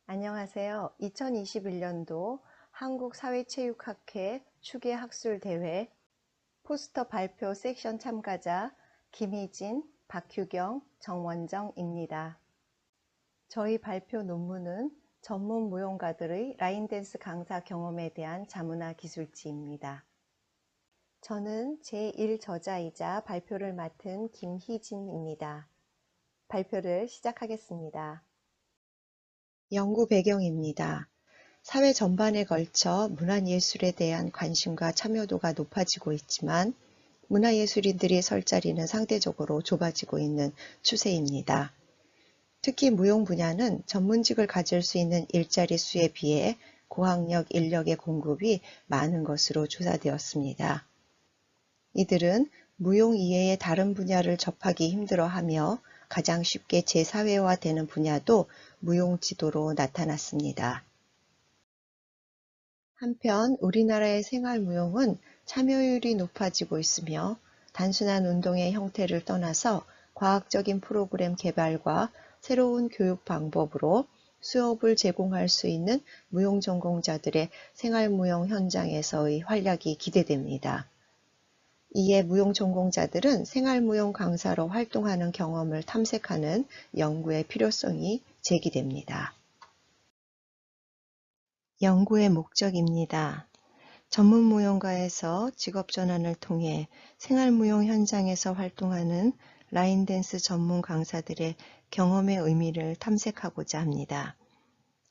안녕하세요. 2021년도 한국사회체육학회 추계학술대회 포스터 발표 섹션 참가자 김희진, 박규경, 정원정입니다. 저희 발표 논문은 전문 무용가들의 라인댄스 강사 경험에 대한 자문화 기술지입니다. 저는 제1저자이자 발표를 맡은 김희진입니다. 발표를 시작하겠습니다. 연구 배경입니다. 사회 전반에 걸쳐 문화예술에 대한 관심과 참여도가 높아지고 있지만 문화예술인들이 설 자리는 상대적으로 좁아지고 있는 추세입니다. 특히 무용 분야는 전문직을 가질 수 있는 일자리 수에 비해 고학력 인력의 공급이 많은 것으로 조사되었습니다. 이들은 무용 이외의 다른 분야를 접하기 힘들어하며 가장 쉽게 재사회화되는 분야도 무용 지도로 나타났습니다. 한편 우리나라의 생활무용은 참여율이 높아지고 있으며 단순한 운동의 형태를 떠나서 과학적인 프로그램 개발과 새로운 교육 방법으로 수업을 제공할 수 있는 무용 전공자들의 생활무용 현장에서의 활약이 기대됩니다. 이에 무용 전공자들은 생활무용 강사로 활동하는 경험을 탐색하는 연구의 필요성이 제기됩니다. 연구의 목적입니다. 전문무용가에서 직업전환을 통해 생활무용 현장에서 활동하는 라인댄스 전문 강사들의 경험의 의미를 탐색하고자 합니다.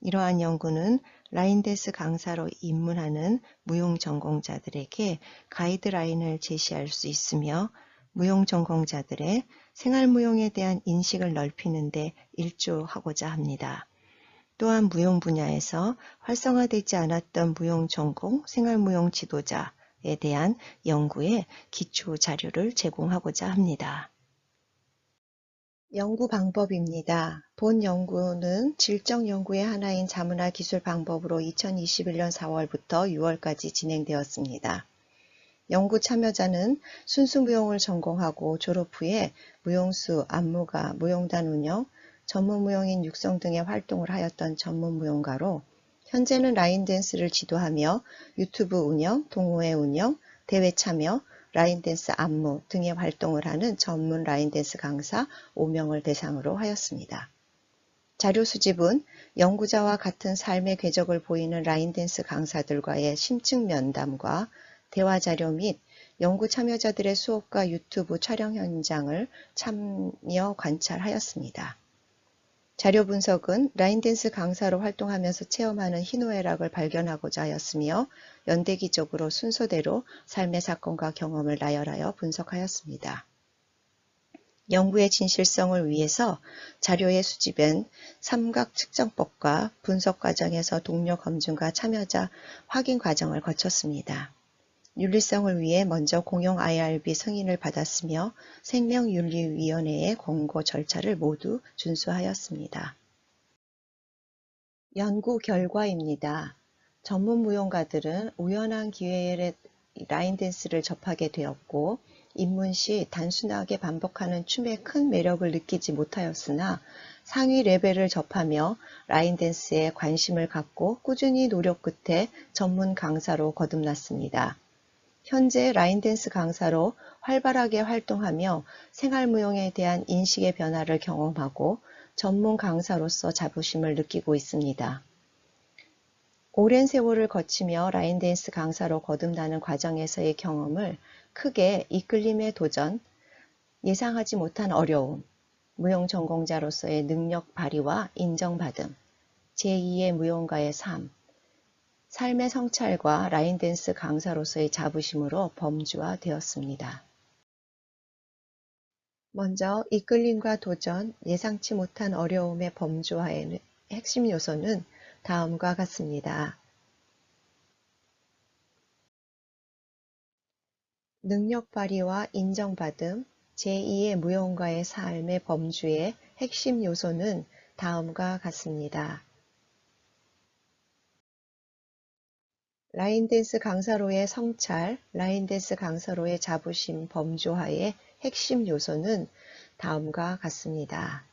이러한 연구는 라인댄스 강사로 입문하는 무용 전공자들에게 가이드라인을 제시할 수 있으며 무용 전공자들의 생활무용에 대한 인식을 넓히는 데 일조하고자 합니다. 또한 무용 분야에서 활성화되지 않았던 무용 전공, 생활무용 지도자에 대한 연구에 기초 자료를 제공하고자 합니다. 연구 방법입니다. 본 연구는 질적 연구의 하나인 자문화 기술 방법으로 2021년 4월부터 6월까지 진행되었습니다. 연구 참여자는 순수 무용을 전공하고 졸업 후에 무용수, 안무가, 무용단 운영, 전문 무용인 육성 등의 활동을 하였던 전문 무용가로 현재는 라인댄스를 지도하며 유튜브 운영, 동호회 운영, 대회 참여, 라인댄스 안무 등의 활동을 하는 전문 라인댄스 강사 5명을 대상으로 하였습니다. 자료 수집은 연구자와 같은 삶의 궤적을 보이는 라인댄스 강사들과의 심층 면담과 대화 자료 및 연구 참여자들의 수업과 유튜브 촬영 현장을 참여 관찰하였습니다. 자료 분석은 라인댄스 강사로 활동하면서 체험하는 희노애락을 발견하고자 하였으며 연대기적으로 순서대로 삶의 사건과 경험을 나열하여 분석하였습니다. 연구의 진실성을 위해서 자료의 수집엔 삼각 측정법과 분석 과정에서 동료 검증과 참여자 확인 과정을 거쳤습니다. 윤리성을 위해 먼저 공용 IRB 승인을 받았으며 생명윤리위원회의 권고 절차를 모두 준수하였습니다. 연구 결과입니다. 전문 무용가들은 우연한 기회에 라인댄스를 접하게 되었고 입문 시 단순하게 반복하는 춤의 큰 매력을 느끼지 못하였으나 상위 레벨을 접하며 라인댄스에 관심을 갖고 꾸준히 노력 끝에 전문 강사로 거듭났습니다. 현재 라인댄스 강사로 활발하게 활동하며 생활무용에 대한 인식의 변화를 경험하고 전문 강사로서 자부심을 느끼고 있습니다. 오랜 세월을 거치며 라인댄스 강사로 거듭나는 과정에서의 경험을 크게 이끌림의 도전, 예상하지 못한 어려움, 무용 전공자로서의 능력 발휘와 인정받음, 제2의 무용가의 삶, 삶의 성찰과 라인댄스 강사로서의 자부심으로 범주화되었습니다. 먼저 이끌림과 도전, 예상치 못한 어려움의 범주화의 핵심 요소는 다음과 같습니다. 능력 발휘와 인정받음, 제2의 무용가의 삶의 범주의 핵심 요소는 다음과 같습니다. 라인댄스 강사로의 성찰, 라인댄스 강사로의 자부심 범주화의 핵심 요소는 다음과 같습니다.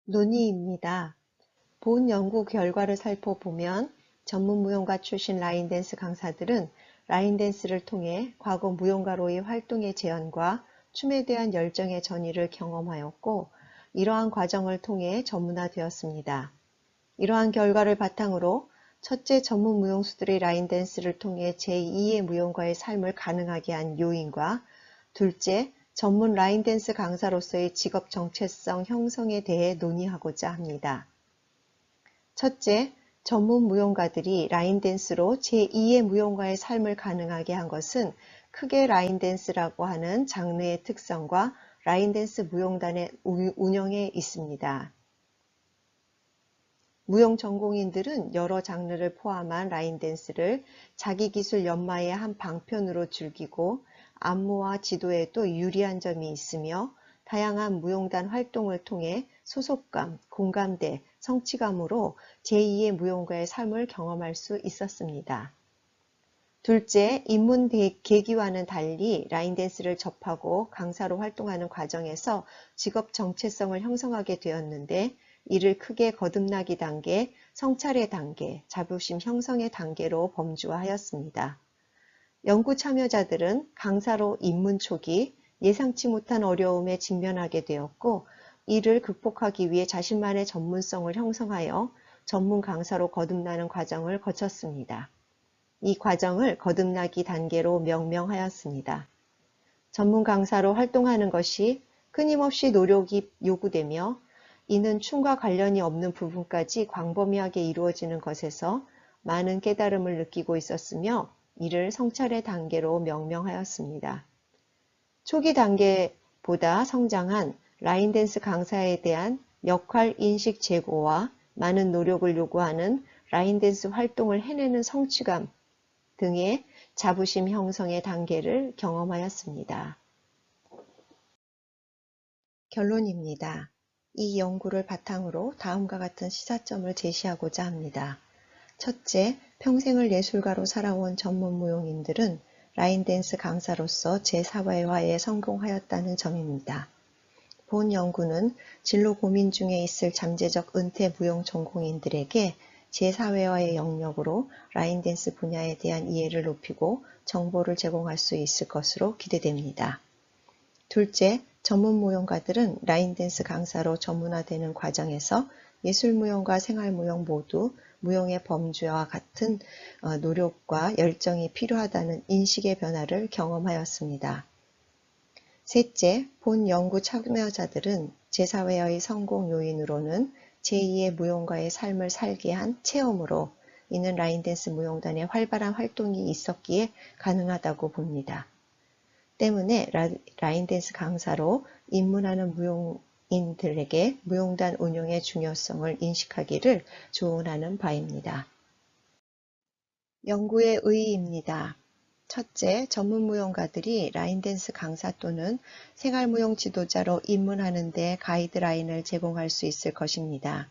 논의입니다. 본 연구 결과를 살펴보면 전문 무용가 출신 라인댄스 강사들은 라인댄스를 통해 과거 무용가로의 활동의 재현과 춤에 대한 열정의 전이를 경험하였고, 이러한 과정을 통해 전문화되었습니다. 이러한 결과를 바탕으로 첫째, 전문 무용수들의 라인댄스를 통해 제2의 무용가의 삶을 가능하게 한 요인과, 둘째, 전문 라인댄스 강사로서의 직업 정체성 형성에 대해 논의하고자 합니다. 첫째, 전문 무용가들이 라인댄스로 제2의 무용가의 삶을 가능하게 한 것은 크게 라인댄스라고 하는 장르의 특성과 라인댄스 무용단의 운영에 있습니다. 무용 전공인들은 여러 장르를 포함한 라인댄스를 자기 기술 연마의 한 방편으로 즐기고 안무와 지도에도 유리한 점이 있으며, 다양한 무용단 활동을 통해 소속감, 공감대, 성취감으로 제2의 무용가의 삶을 경험할 수 있었습니다. 둘째, 입문 계기와는 달리 라인댄스를 접하고 강사로 활동하는 과정에서 직업 정체성을 형성하게 되었는데, 이를 크게 거듭나기 단계, 성찰의 단계, 자부심 형성의 단계로 범주화하였습니다. 연구 참여자들은 강사로 입문 초기 예상치 못한 어려움에 직면하게 되었고, 이를 극복하기 위해 자신만의 전문성을 형성하여 전문 강사로 거듭나는 과정을 거쳤습니다. 이 과정을 거듭나기 단계로 명명하였습니다. 전문 강사로 활동하는 것이 끊임없이 노력이 요구되며, 이는 춤과 관련이 없는 부분까지 광범위하게 이루어지는 것에서 많은 깨달음을 느끼고 있었으며, 이를 성찰의 단계로 명명하였습니다. 초기 단계보다 성장한 라인댄스 강사에 대한 역할 인식 제고와 많은 노력을 요구하는 라인댄스 활동을 해내는 성취감 등의 자부심 형성의 단계를 경험하였습니다. 결론입니다. 이 연구를 바탕으로 다음과 같은 시사점을 제시하고자 합니다. 첫째, 평생을 예술가로 살아온 전문 무용인들은 라인댄스 강사로서 제4회화에 성공하였다는 점입니다. 본 연구는 진로 고민 중에 있을 잠재적 은퇴 무용 전공인들에게 제4회화의 영역으로 라인댄스 분야에 대한 이해를 높이고 정보를 제공할 수 있을 것으로 기대됩니다. 둘째, 전문 무용가들은 라인댄스 강사로 전문화되는 과정에서 예술무용과 생활무용 모두 무용의 범주와 같은 노력과 열정이 필요하다는 인식의 변화를 경험하였습니다. 셋째, 본 연구 참여자들은 제4회화의 성공 요인으로는 제2의 무용가의 삶을 살게 한 체험으로, 이는 라인댄스 무용단의 활발한 활동이 있었기에 가능하다고 봅니다. 때문에 라인댄스 강사로 입문하는 무용인들에게 무용단 운영의 중요성을 인식하기를 조언하는 바입니다. 연구의 의의입니다. 첫째, 전문 무용가들이 라인댄스 강사 또는 생활무용 지도자로 입문하는 데 가이드라인을 제공할 수 있을 것입니다.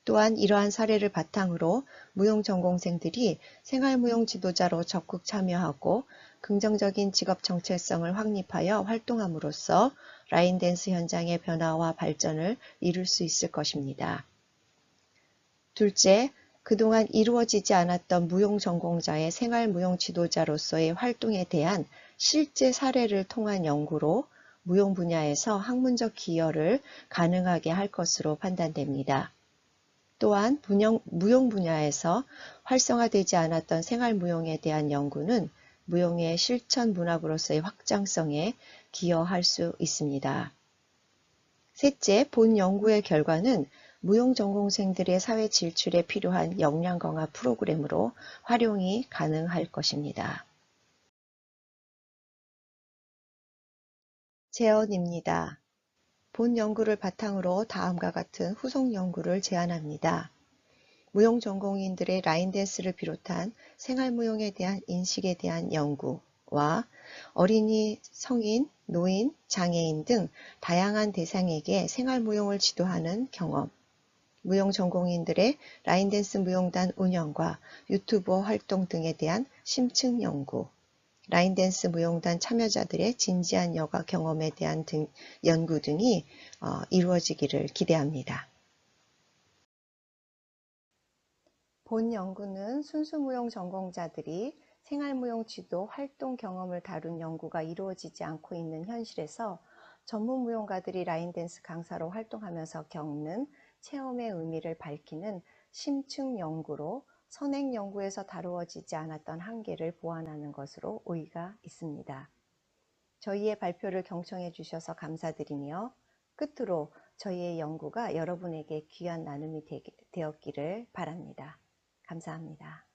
또한 이러한 사례를 바탕으로 무용 전공생들이 생활무용 지도자로 적극 참여하고 긍정적인 직업 정체성을 확립하여 활동함으로써 라인댄스 현장의 변화와 발전을 이룰 수 있을 것입니다. 둘째, 그동안 이루어지지 않았던 무용 전공자의 생활무용 지도자로서의 활동에 대한 실제 사례를 통한 연구로 무용 분야에서 학문적 기여를 가능하게 할 것으로 판단됩니다. 또한 무용 분야에서 활성화되지 않았던 생활무용에 대한 연구는 무용의 실천 문학으로서의 확장성에 기여할 수 있습니다. 셋째, 본 연구의 결과는 무용 전공생들의 사회 진출에 필요한 역량 강화 프로그램으로 활용이 가능할 것입니다. 제언입니다. 본 연구를 바탕으로 다음과 같은 후속 연구를 제안합니다. 무용 전공인들의 라인댄스를 비롯한 생활무용에 대한 인식에 대한 연구와 어린이, 성인, 노인, 장애인 등 다양한 대상에게 생활무용을 지도하는 경험, 무용 전공인들의 라인댄스 무용단 운영과 유튜버 활동 등에 대한 심층 연구, 라인댄스 무용단 참여자들의 진지한 여가 경험에 대한 연구 등이 이루어지기를 기대합니다. 본 연구는 순수무용 전공자들이 생활무용 지도 활동 경험을 다룬 연구가 이루어지지 않고 있는 현실에서 전문무용가들이 라인댄스 강사로 활동하면서 겪는 체험의 의미를 밝히는 심층 연구로 선행 연구에서 다루어지지 않았던 한계를 보완하는 것으로 의의가 있습니다. 저희의 발표를 경청해 주셔서 감사드리며 끝으로 저희의 연구가 여러분에게 귀한 나눔이 되었기를 바랍니다. 감사합니다.